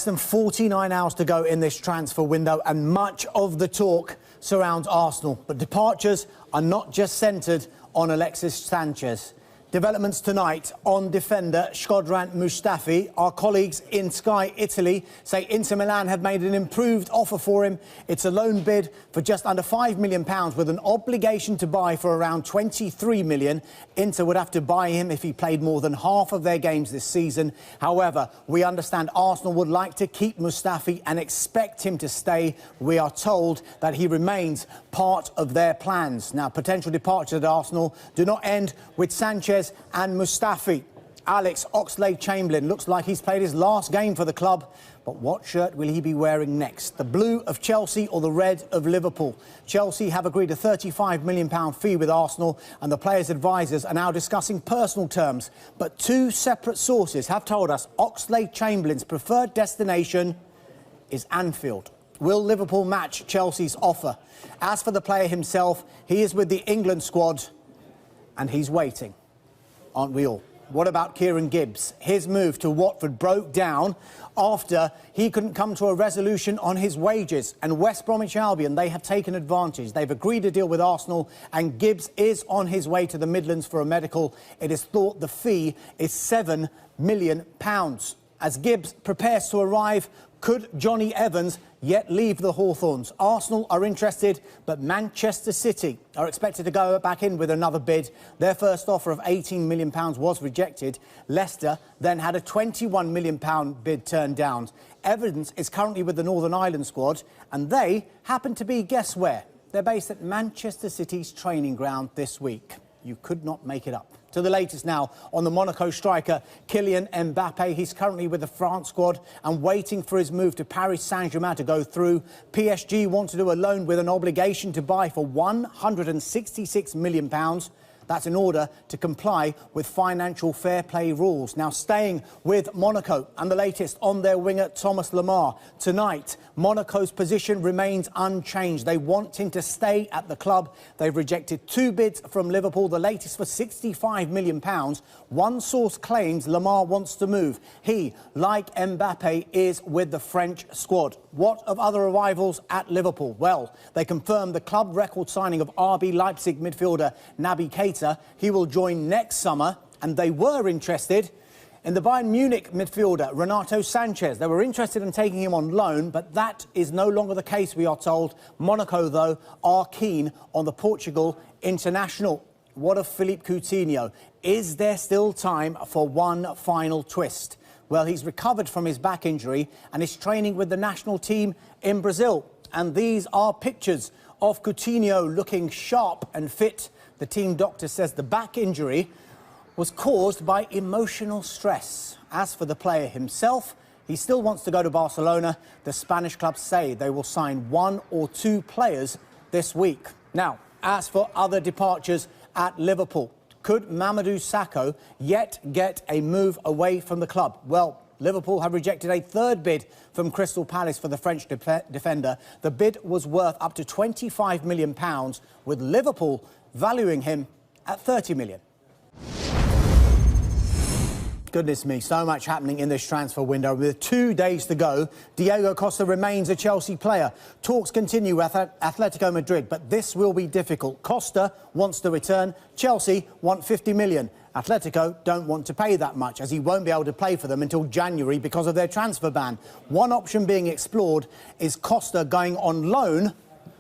Less than 49 hours to go in this transfer window, and much of the talk surrounds Arsenal. But departures are not just centred on Alexis Sanchez. Developments tonight on defender Shkodran Mustafi. Our colleagues in Sky Italy say Inter Milan have made an improved offer for him. It's a loan bid for just under £5 million with an obligation to buy for around £23 million. Inter would have to buy him if he played more than half of their games this season. However, we understand Arsenal would like to keep Mustafi and expect him to stay. We are told that he remains part of their plans. Now, potential departures at Arsenal do not end with Sanchez and Mustafi. Alex Oxlade-Chamberlain looks like he's played his last game for the club. But what shirt will he be wearing next? The blue of Chelsea or the red of Liverpool? Chelsea have agreed a £35 million fee with Arsenal, and the players' advisors are now discussing personal terms. But two separate sources have told us Oxlade-Chamberlain's preferred destination is Anfield. Will Liverpool match Chelsea's offer? As for the player himself, he is with the England squad and he's waiting. Aren't we all? What about Kieran Gibbs? His move to Watford broke down after he couldn't come to a resolution on his wages. And West Bromwich Albion, they have taken advantage. They've agreed a deal with Arsenal, and Gibbs is on his way to the Midlands for a medical. It is thought the fee is £7 million. As Gibbs prepares to arrive, could Johnny Evans yet leave the Hawthorns? Arsenal are interested, but Manchester City are expected to go back in with another bid. Their first offer of £18 million was rejected. Leicester then had a £21 million bid turned down. Evans is currently with the Northern Ireland squad, and they happen to be, guess where? They're based at Manchester City's training ground this week. You could not make it up. To the latest now on the Monaco striker Kylian Mbappe. He's currently with the France squad and waiting for his move to Paris Saint-Germain to go through. PSG want to do a loan with an obligation to buy for £166 million. That's in order to comply with financial fair play rules. Now, staying with Monaco and the latest on their winger Thomas Lemar. Tonight, Monaco's position remains unchanged. They want him to stay at the club. They've rejected two bids from Liverpool, the latest for £65 million. One source claims Lemar wants to move. He, like Mbappe, is with the French squad. What of other arrivals at Liverpool? Well, they confirmed the club record signing of RB Leipzig midfielder Naby Keita. He will join next summer, and they were interested in the Bayern Munich midfielder Renato Sanchez. They were interested in taking him on loan, but that is no longer the case, we are told. Monaco, though, are keen on the Portugal international. What of Philippe Coutinho? Is there still time for one final twist? Well, he's recovered from his back injury and is training with the national team in Brazil. And these are pictures of Coutinho looking sharp and fit. The team doctor says the back injury was caused by emotional stress. As for the player himself, he still wants to go to Barcelona. The Spanish clubs say they will sign one or two players this week. Now, as for other departures at Liverpool, could Mamadou Sakho yet get a move away from the club? Well, Liverpool have rejected a third bid from Crystal Palace for the French defender. The bid was worth up to £25 million, with Liverpool valuing him at £30 million. Goodness me, so much happening in this transfer window. With 2 days to go, Diego Costa remains a Chelsea player. Talks continue with Atletico Madrid, but this will be difficult. Costa wants to return. Chelsea want £50 million. Atletico don't want to pay that much, as he won't be able to play for them until January because of their transfer ban. One option being explored is Costa going on loan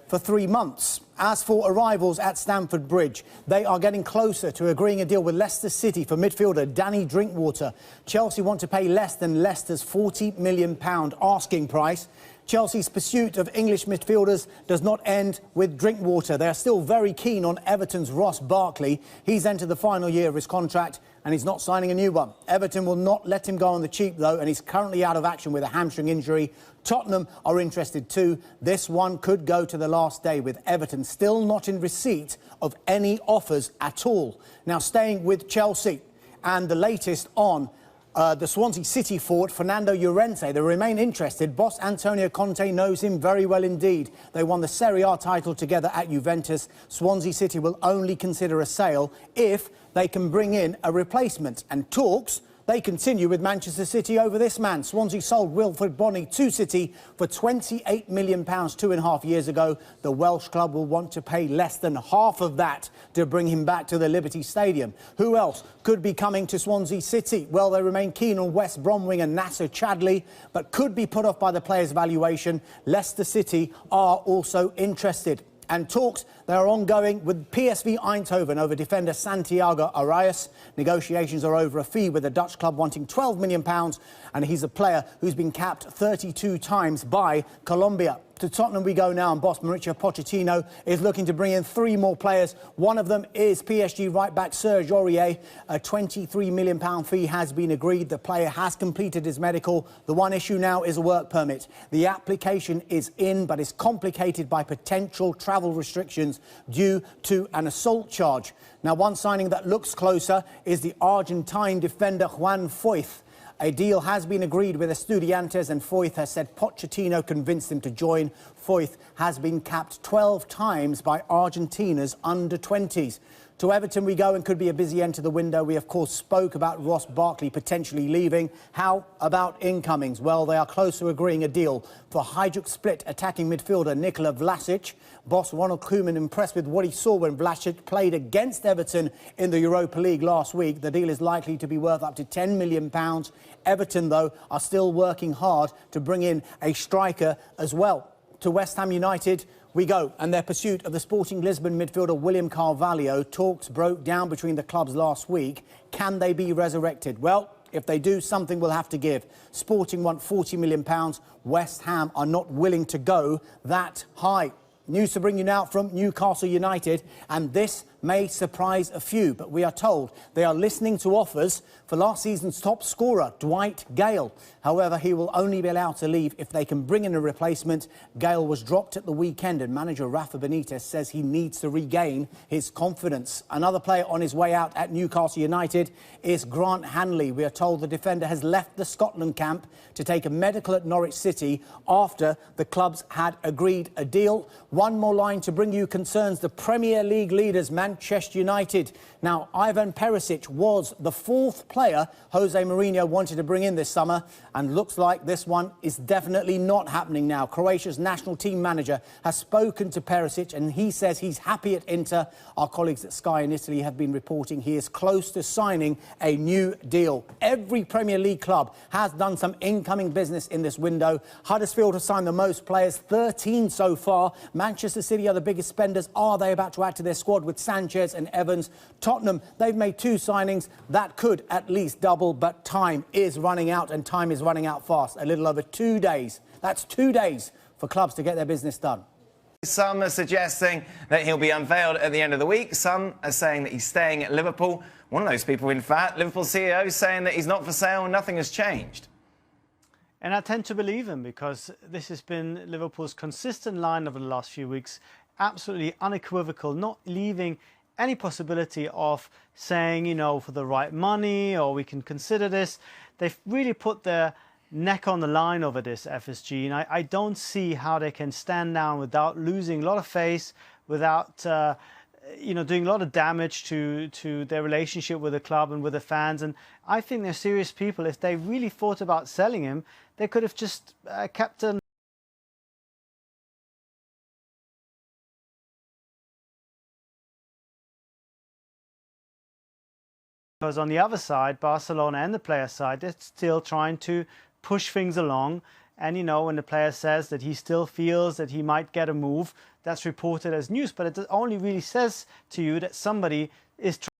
for 3 months. As for arrivals at Stamford Bridge, they are getting closer to agreeing a deal with Leicester City for midfielder Danny Drinkwater. Chelsea want to pay less than Leicester's £40 million asking price. Chelsea's pursuit of English midfielders does not end with Drinkwater. They are still very keen on Everton's Ross Barkley. He's entered the final year of his contract and he's not signing a new one. Everton will not let him go on the cheap, though, and he's currently out of action with a hamstring injury. Tottenham are interested too. This one could go to the last day, with Everton still not in receipt of any offers at all. Now, staying with Chelsea and the latest on the Swansea City forward Fernando Llorente. They remain interested. Boss Antonio Conte knows him very well indeed. They won the Serie A title together at Juventus. Swansea City will only consider a sale if they can bring in a replacement. And talks, They continue with Manchester City over this man. Swansea sold Wilfred Bonney to City for £28 million 2.5 years ago. The Welsh club will want to pay less than half of that to bring him back to the Liberty Stadium. Who else could be coming to Swansea City? Well, they remain keen on West Brom winger Nacer Chadli, but could be put off by the player's valuation. Leicester City are also interested. And talks, they are ongoing with PSV Eindhoven over defender Santiago Arias. Negotiations are over a fee with the Dutch club wanting £12 million, and he's a player who's been capped 32 times by Colombia. To Tottenham we go now, and boss Mauricio Pochettino is looking to bring in 3 more players. One of them is PSG right-back Serge Aurier. A £23 million fee has been agreed. The player has completed his medical. The one issue now is a work permit. The application is in, but is complicated by potential travel restrictions due to an assault charge. Now, one signing that looks closer is the Argentine defender Juan Foyth. A deal has been agreed with Estudiantes, and Foyth has said Pochettino convinced him to join. Foyth has been capped 12 times by Argentina's under-20s. To Everton we go, and could be a busy end to the window. We, of course, spoke about Ross Barkley potentially leaving. How about incomings? Well, they are close to agreeing a deal for Hajduk Split attacking midfielder Nikola Vlasic. Boss Ronald Koeman impressed with what he saw when Vlasic played against Everton in the Europa League last week. The deal is likely to be worth up to £10 million. Everton, though, are still working hard to bring in a striker as well. To West Ham United we go, and their pursuit of the Sporting Lisbon midfielder William Carvalho. Talks broke down between the clubs last week. Can they be resurrected? Well, if they do, something will have to give. Sporting want £40 million. West Ham are not willing to go that high. News to bring you now from Newcastle United, and this may surprise a few, but we are told they are listening to offers for last season's top scorer, Dwight Gale. However, he will only be allowed to leave if they can bring in a replacement. Gale was dropped at the weekend, and manager Rafa Benitez says he needs to regain his confidence. Another player on his way out at Newcastle United is Grant Hanley. We are told the defender has left the Scotland camp to take a medical at Norwich City after the clubs had agreed a deal. One more line to bring you concerns the Premier League leaders, Manchester United. Now, Ivan Perisic was the 4th player Jose Mourinho wanted to bring in this summer, and looks like this one is definitely not happening now. Croatia's national team manager has spoken to Perisic, and he says he's happy at Inter. Our colleagues at Sky in Italy have been reporting he is close to signing a new deal. Every Premier League club has done some incoming business in this window. Huddersfield have signed the most players, 13 so far. Manchester City are the biggest spenders. Are they about to add to their squad with Sanchez and Evans? Tottenham, they've made 2 signings. That could at least double, but time is running out, and time is running out fast. A little over 2 days. That's 2 days for clubs to get their business done. Some are suggesting that he'll be unveiled at the end of the week. Some are saying that he's staying at Liverpool. One of those people, in fact, Liverpool CEO, is saying that he's not for sale and nothing has changed. And I tend to believe him, because this has been Liverpool's consistent line over the last few weeks. Absolutely unequivocal, not leaving any possibility of saying, you know, for the right money, or we can consider this. They've really put their neck on the line over this, FSG, and I don't see how they can stand down without losing a lot of face, without you know, doing a lot of damage to their relationship with the club and with the fans. And I think they're serious people. If they really thought about selling him, they could have just kept him. Because on the other side, Barcelona and the player side, they're still trying to push things along. And, you know, when the player says that he still feels that he might get a move, that's reported as news. But it only really says to you that somebody is trying